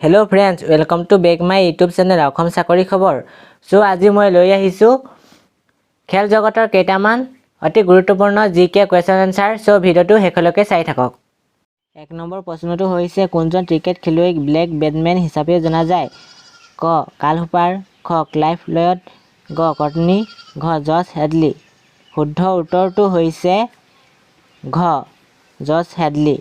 Hello friends, welcome to back my YouTube channel Assam চাকৰি খবৰ। So আজি মই লৈ আহিছো খেল জগতৰ কেইটামান অতি গুৰুত্বপূৰ্ণ জিকে কোৱেশ্চন আনসাৰ। সো ভিডিওটো শেষলৈকে চাই থাকক। এক নম্বৰ প্ৰশ্নটো হৈছে কোনজন ক্ৰিকেট খেলুৱৈক ব্লেক বেটমেন হিচাপে জনা যায়? ক কাৰ্ল হুপাৰ, খ ক্লাইভ লয়ড, গ কৰ্টনী, ঘ জছ হেডলি। শুদ্ধ উত্তৰটো হৈছে ঘ জছ হেডলি।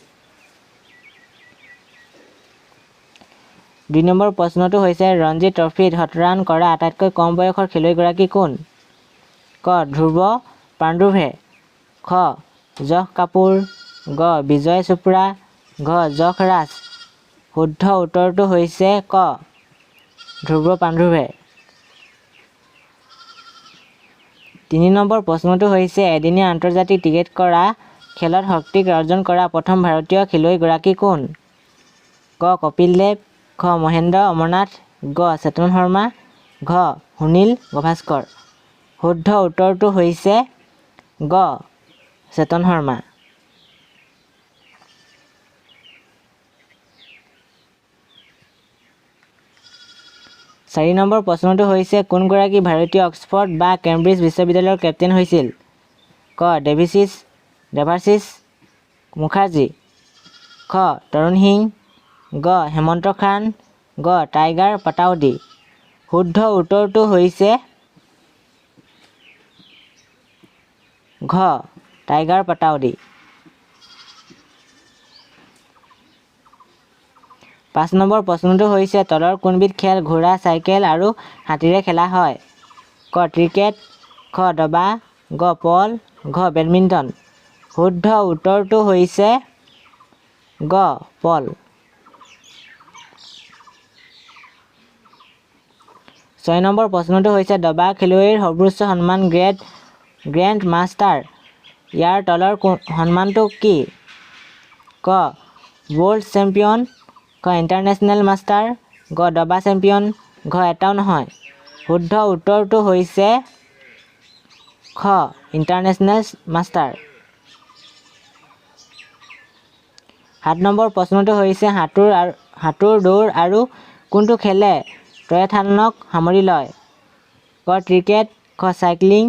2 নম্বৰ প্ৰশ্নটো হৈছে ৰঞ্জী ট্ৰফীত শতৰান কৰা আটাইতকৈ কম বয়সৰ খেলুৱৈগৰাকী কোন? ক ধ্ৰুৱ পাণ্ডুভে, খ যশ কাপুৰ, গ বিজয় চোপ্ৰা, ঘ যশ ৰাজ। শুদ্ধ উত্তৰটো হৈছে ক ধ্ৰুৱ পাণ্ডুভে। 3 নম্বৰ প্ৰশ্নটো হৈছে এদিনীয়া আন্তৰ্জাতিক টিকেট কৰা খেলত শক্তিক অৰ্জন কৰা প্ৰথম ভাৰতীয় খেলুৱৈগৰাকী কোন? ক কপিল দেৱ, খ মহেন্দ্ৰ অমৰনাথ, গ চেতন শৰ্মা, ঘ সুনীল গাভাস্কৰ। শুদ্ধ উত্তৰটো হৈছে গ চেতন শৰ্মা। 4 নম্বৰ প্ৰশ্নটো হৈছে কোনগৰাকী ভাৰতীয় অক্সফৰ্ড বা কেম্ব্ৰিজ বিশ্ববিদ্যালয়ৰ কেপ্টেইন হৈছিল? ক দেৱাশিষ মুখাৰ্জী, খ তৰুণ সিং, গ হেমন্ত খান, গ টাইগাৰ পাটাউডি। শুদ্ধ উত্তৰটো হৈছে ঘ টাইগাৰ পাটাউডি। 5 নম্বৰ প্ৰশ্নটো হৈছে তলৰ কোনবিধ খেল ঘোঁৰা, চাইকেল আৰু হাতীৰে খেলা হয়? ক ক্ৰিকেট, খ দবা, গ পল, ঘ বেডমিণ্টন। শুদ্ধ উত্তৰটো হৈছে গ পল। 6 নম্বৰ প্ৰশ্নটো হৈছে দবা খেলুৱৈৰ সৰ্বোচ্চ সন্মান গ্ৰেণ্ড মাষ্টাৰ ইয়াৰ তলৰ সন্মানটো কি? ক ৱৰ্ল্ড চেম্পিয়ন, খ ইণ্টাৰনেশ্যনেল মাষ্টাৰ, গ দবা চেম্পিয়ন, ঘ এটাও নহয়। শুদ্ধ উত্তৰটো হৈছে খ ইণ্টাৰনেশ্যনেল মাষ্টাৰ। 7 নম্বৰ প্ৰশ্নটো হৈছে সাঁতোৰ, দৌৰ আৰু কোনটো খেলে ট্ৰায়েথলনক সামৰি লয়? ক ক্ৰিকেট, খ চাইক্লিং,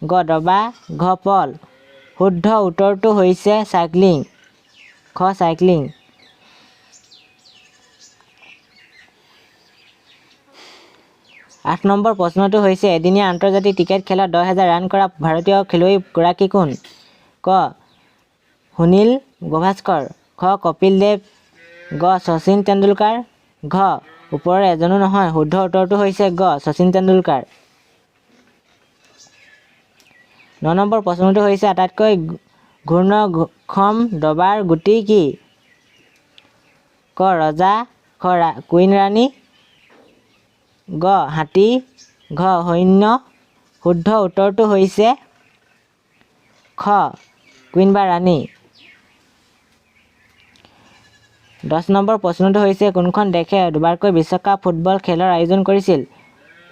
গ দবা, ঘ পল। শুদ্ধ উত্তৰটো হৈছে চাইক্লিং, খ চাইক্লিং। 8 নম্বৰ প্ৰশ্নটো হৈছে এদিনীয়া আন্তৰ্জাতিক টিকেট খেলত 10,000 ৰান কৰা ভাৰতীয় খেলুৱৈগৰাকী কোন? ক সুনীল গাভাস্কৰ, খ কপিল দেৱ, গ শচীন তেণ্ডুলকাৰ, ঘ ওপৰৰ এজনো নহয়। শুদ্ধ উত্তৰটো হৈছে গ শচীন তেণ্ডুলকাৰ। 9 নম্বৰ প্ৰশ্নটো হৈছে আটাইতকৈ ঘূৰ্ণনক্ষম দবাৰ গুটি কি? ক ৰজা, খ কুইন ৰাণী, গ হাতী, ঘ সৈন্য। শুদ্ধ উত্তৰটো হৈছে খ কুইন বা ৰাণী। 10 নম্বৰ প্ৰশ্নটো হৈছে কোনখন দেশে দুবাৰকৈ বিশ্বকাপ ফুটবল খেলৰ আয়োজন কৰিছিল?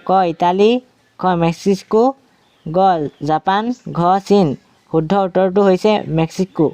ক ইটালী, খ মেক্সিকো, গ জাপান, ঘ চীন। শুদ্ধ উত্তৰটো হৈছে মেক্সিকো।